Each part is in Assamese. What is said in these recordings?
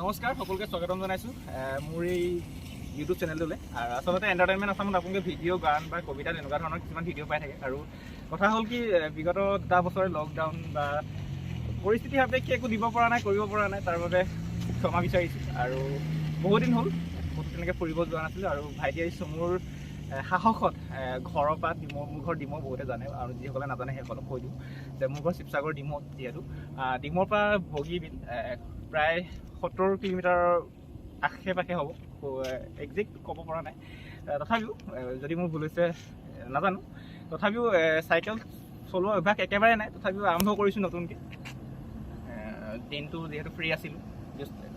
নমস্কাৰ সকলোকে স্বাগতম জনাইছোঁ মোৰ এই ইউটিউব চেনেলটোলৈ। আৰু আচলতে এণ্টাৰটেইনমেণ্ট আছামত আপোনালোকে ভিডিঅ' গান বা কবিতা তেনেকুৱা ধৰণৰ কিছুমান ভিডিঅ' পাই থাকে। আৰু কথা হ'ল কি, বিগত 2 বছৰে লকডাউন বা পৰিস্থিতি সাপেক্ষে একো দিব পৰা নাই, কৰিব পৰা নাই, তাৰ বাবে ক্ষমা বিচাৰিছোঁ। আৰু বহুদিন হ'ল ক'তো তেনেকৈ ফুৰিব যোৱা নাছিলোঁ। আৰু ভাইটি আহিছোঁ মোৰ সাহসত ঘৰৰ পৰা মোৰ ঘৰ ডিমৌ, বহুতে জানে, আৰু যিসকলে নাজানে সেইসকলক কৈ দিওঁ যে মোৰ ঘৰ শিৱসাগৰ ডিমৌ। যিহেতু ডিমৌৰ পৰা বগীবিল প্ৰায় 70 কিলোমিটাৰৰ আশে পাশে হ'ব, একজেক্ট ক'ব পৰা নাই। তথাপিও যদি মোৰ ভুল হৈছে নাজানো, তথাপিও চাইকেল চলোৱা অভ্যাস একেবাৰে নাই। তথাপিও আৰম্ভ কৰিছোঁ নতুনকৈ। দিনটো যিহেতু ফ্ৰী আছিলোঁ,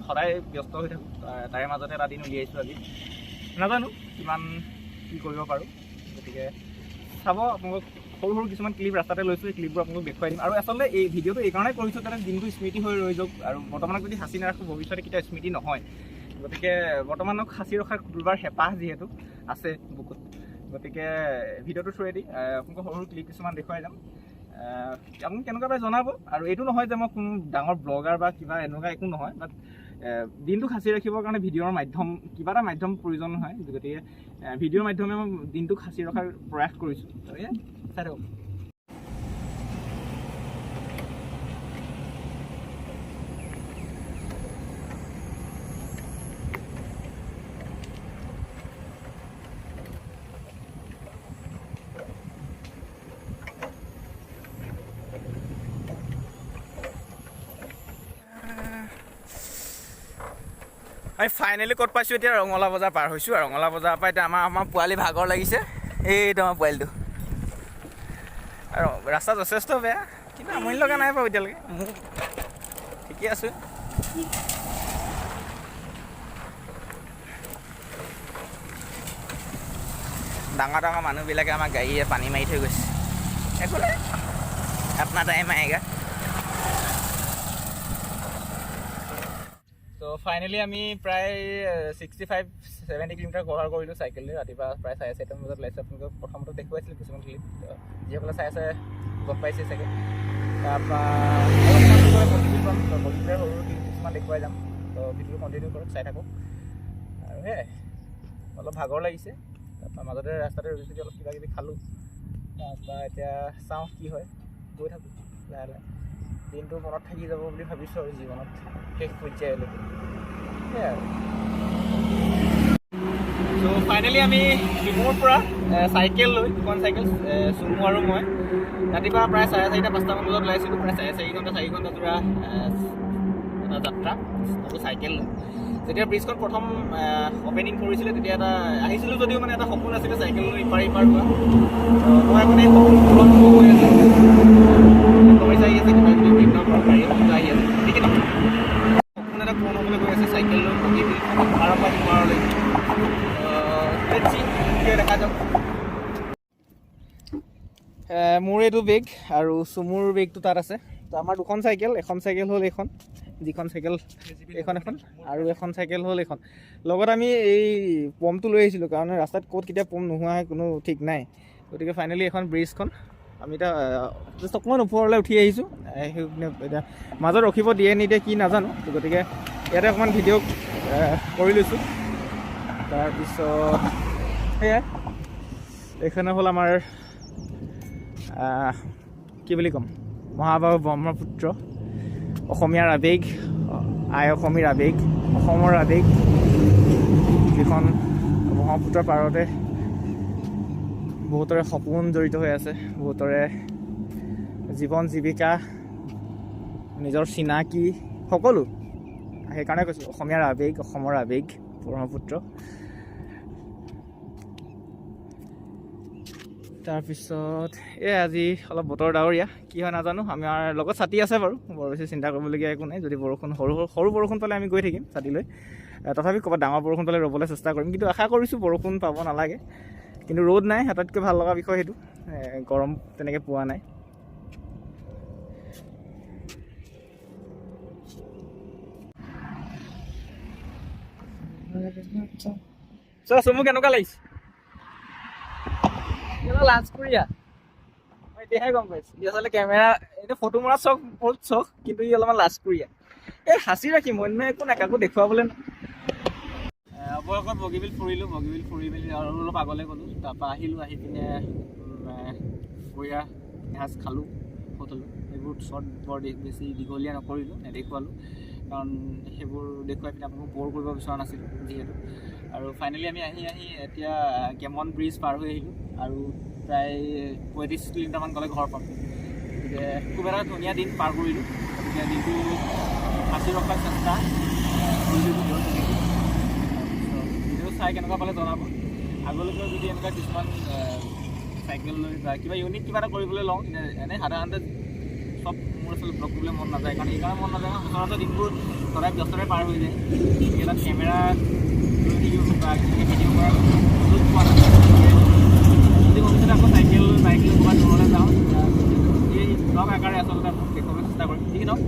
সদায় ব্যস্ত হৈ থাকোঁ, তাৰে মাজতে এটা দিন উলিয়াইছোঁ আজি। নাজানো কিমান কি কৰিব পাৰোঁ, গতিকে চাব আপোনালোকক। সৰু সৰু কিছুমান ক্লিপ ৰাস্তাতে লৈছোঁ, এই ক্লিপবোৰ আপোনালোকক দেখুৱাই দিম। আৰু আচলতে এই ভিডিঅ'টো এইকাৰণেই কৰিছোঁ যাতে দিনটো স্মৃতি হৈ ৰৈ যাওক, আৰু বৰ্তমানক যদি সাঁচি নাৰাখোঁ ভৱিষ্যতে কেতিয়াও স্মৃতি নহয়। গতিকে বৰ্তমানক সাঁচি ৰখাৰ খুলিবাৰ হেঁপাহ যিহেতু আছে বুকুত, গতিকে ভিডিঅ'টো থ্ৰুৱেদি আপোনালোকক সৰু সৰু ক্লিপ কিছুমান দেখুৱাই যাম। আপুনি কেনেকুৱা পাই জনাব। আৰু এইটো নহয় যে মই কোনো ডাঙৰ ব্লগাৰ বা কিবা এনেকুৱা একো নহয়, বাট দিনটো সাঁচি ৰাখিবৰ কাৰণে ভিডিঅ'ৰ মাধ্যম, কিবা এটা মাধ্যম প্ৰয়োজন হয়। গতিকে ভিডিঅ'ৰ মাধ্যমে মই দিনটোক সাঁচি ৰখাৰ প্ৰয়াস কৰিছোঁ। চাই থাকক। আমি ফাইনেলি ক'ত পাইছোঁ এতিয়া, ৰঙলা বজাৰ পাৰ হৈছোঁ। আৰু ৰঙলা বজাৰৰ পৰা এতিয়া আমাৰ পোৱালি ভাগৰ লাগিছে। এইটো আমাৰ পোৱালিটো। আৰু ৰাস্তা যথেষ্ট বেয়া, কিন্তু আমনি লগা নাই বাৰু এতিয়ালৈকে, মোৰ ঠিকে আছোঁ। ডাঙৰ ডাঙৰ মানুহবিলাকে আমাৰ গাড়ীয়ে পানী মাৰি থৈ গৈছে। একো নাই, আপনা টাইম আয়েগা। ত' ফাইনেলি আমি প্ৰায় 65-70 কিলোমিটাৰ কভাৰ কৰিলোঁ চাইকেলেৰে। ৰাতিপুৱা প্ৰায় 4:30 বজাত ওলাইছোঁ। আপোনালোকক প্ৰথমতে দেখুৱাইছিলোঁ কিছুমান ক্লিপ, যিসকলে চাই আছে গম পাইছে চাগে। তাৰপৰা সৰু ক্লিপ কিছুমান দেখুৱাই যাম। ত' ভিডিঅ'টো কণ্টিনিউ কৰক, চাই থাকক। আৰু সেয়াই, অলপ ভাগৰ লাগিছে। তাৰপৰা মাজতে ৰাস্তাতে ৰখি চখি অলপ কিবা কিবি খালোঁ। তাৰপৰা এতিয়া চাওঁ কি হয়, গৈ থাকোঁ লাহে লাহে। দিনটো মনত থাকি যাব বুলি ভাবিছোঁ আৰু জীৱনত শেষ পৰ্যায়লৈকে। সেয়াই আৰু। ত' ফাইনেলি আমি ডিমৌৰ পৰা চাইকেল লৈ, দুখন চাইকেল, চুমু আৰু মই ৰাতিপুৱা প্ৰায় 4:30-5টামান বজাত ওলাইছিলোঁ। প্ৰায় 4 ঘণ্টা যোৰা এটা যাত্ৰা চাইকেল লৈ। যেতিয়া ব্ৰিজখন প্ৰথম অপেনিং কৰিছিলে, তেতিয়া আহিছিলোঁ যদিও এটা সপোন আছিলে চাইকেল লৈ ইপাৰ হোৱা। মই এই সপোন পূৰণ হৈ আছে, সমস্যা আহি আছে, কিবা কিবি বিভিন্ন গাড়ী আহি আছে, ঠিক আছে। সপোন এটা পূৰণ হ'বলৈ গৈ আছে চাইকেল লৈ বগীবিল পাৰৰ পৰা সিপাৰলৈ। দেখা যাওক। মোৰ এইটো বেগ আৰু চুমুৰ বেগটো তাত আছে। তো আমাৰ দুখন চাইকেল, এখন চাইকেল হ'ল এইখন, যিখন চাইকেল এখন আৰু এখন চাইকেল হ'ল এইখন। লগত আমি এই পম্পটো লৈ আহিছিলোঁ, কাৰণ ৰাস্তাত ক'ত কেতিয়া পম্প নোহোৱা হয় কোনো ঠিক নাই। গতিকে ফাইনেলি এখন ব্ৰিজখন আমি এতিয়া জাষ্ট অকণমান ওপৰলৈ উঠি আহিছোঁ। এতিয়া মাজত ৰখিব দিয়ে নিদিয়ে কি নাজানো, গতিকে ইয়াতে অকণমান ভিডিঅ' কৰি লৈছোঁ। তাৰপিছত সেয়াই, এইখনে হ'ল আমাৰ কি বুলি ক'ম, মহাবাহু ব্ৰহ্মপুত্ৰ, অসমীয়াৰ আৱেগ, আই অসমীৰ আৱেগ, অসমৰ আৱেগ, যিখন ব্ৰহ্মপুত্ৰৰ পাৰতে বহুতৰে সপোন জড়িত হৈ আছে, বহুতৰে জীৱন জীৱিকা, নিজৰ চিনাকি সকলো। সেইকাৰণে কৈছোঁ অসমীয়াৰ আৱেগ, অসমৰ আৱেগ ব্ৰহ্মপুত্ৰ। তাৰপিছত আজি অলপ বতৰ ডাৱৰীয়া, কি হয় নাজানো। আমাৰ লগত ছাতি আছে বাৰু, বৰ বেছি চিন্তা কৰিবলগীয়া একো নাই। যদি বৰষুণ সৰু বৰষুণ পালে আমি গৈ থাকিম ছাতি লৈ। তথাপি ক'ৰবাত ডাঙৰ বৰষুণ পালে ৰ'বলৈ চেষ্টা কৰিম, কিন্তু আশা কৰিছোঁ বৰষুণ পাব নালাগে। কিন্তু ৰ'দ নাই, আটাইতকৈ ভাল লগা বিষয় সেইটো। গৰম তেনেকৈ পোৱা নাই। চুমু কেনেকুৱা লাগিছে? লাজকুৰীয়া, মই এতিয়াহে গম পাইছোঁ। ই আচলতে কেমেৰা, এইটো ফটো মৰা চখ বহুত চখ, কিন্তু ই অলপমান লাজকুৰীয়া। এই সাঁচি ৰাখিম অন্য একো নাই, কাকো দেখুৱাবলৈ নাই। অৱশেষত বগীবিল ফুৰিলোঁ, বগীবিল ফুৰি মেলি আৰু অলপ আগলৈ গ'লোঁ, তাৰপৰা আহিলোঁ, আহি পিনে বঢ়িয়া এসাঁজ খালোঁ হোটেলত। এইবোৰ শ্বৰ্ট বৰ বেছি দীঘলীয়া নকৰিলোঁ, নেদেখুৱালোঁ, কাৰণ সেইবোৰ দেখুৱাই পিনে আপোনালোকক ব'ৰ কৰিব বিচৰা নাছিলোঁ যিহেতু। আৰু ফাইনেলি আমি আহি এতিয়া কেমন ব্ৰিজ পাৰ হৈ আহিলোঁ, আৰু প্ৰায় 35 কিলোমিটাৰমান গ'লে ঘৰ পাম। গতিকে খুব এটা ধুনীয়া দিন পাৰ কৰিলোঁ। গতিকে দিনটো সাঁচি ৰখাৰ চেষ্টা কৰিলোঁ ভিডিঅ' চাই কেনেকুৱা পালে জনাব। আগলৈকেও যদি এনেকুৱা কিছুমান চাইকেল লৈ বা কিবা ইউনিক কিবা এটা কৰিবলৈ লওঁ, এনেই সাধাৰণতে চব মোৰ আচলতে ব্লগ কৰিবলৈ মন নাযায়, কাৰণ এইকাৰণে মন নাযায় সচৰাচৰ দিনবোৰ সদায় ব্যস্ততাৰে পাৰ হৈ যায়। এটা কেমেৰা লৈ থাকিব বা ভিডিঅ' কৰাৰ সুযোগ পোৱা নাযায়। যদি ভৱিষ্যতে আকৌ চাইকেল লৈ বাইক লৈ ক'ৰবাত দূৰলৈ যাওঁ, এই ব্লগ আকাৰে আচলতে দেখুৱাবলৈ চেষ্টা কৰিম। ঠিক নহওক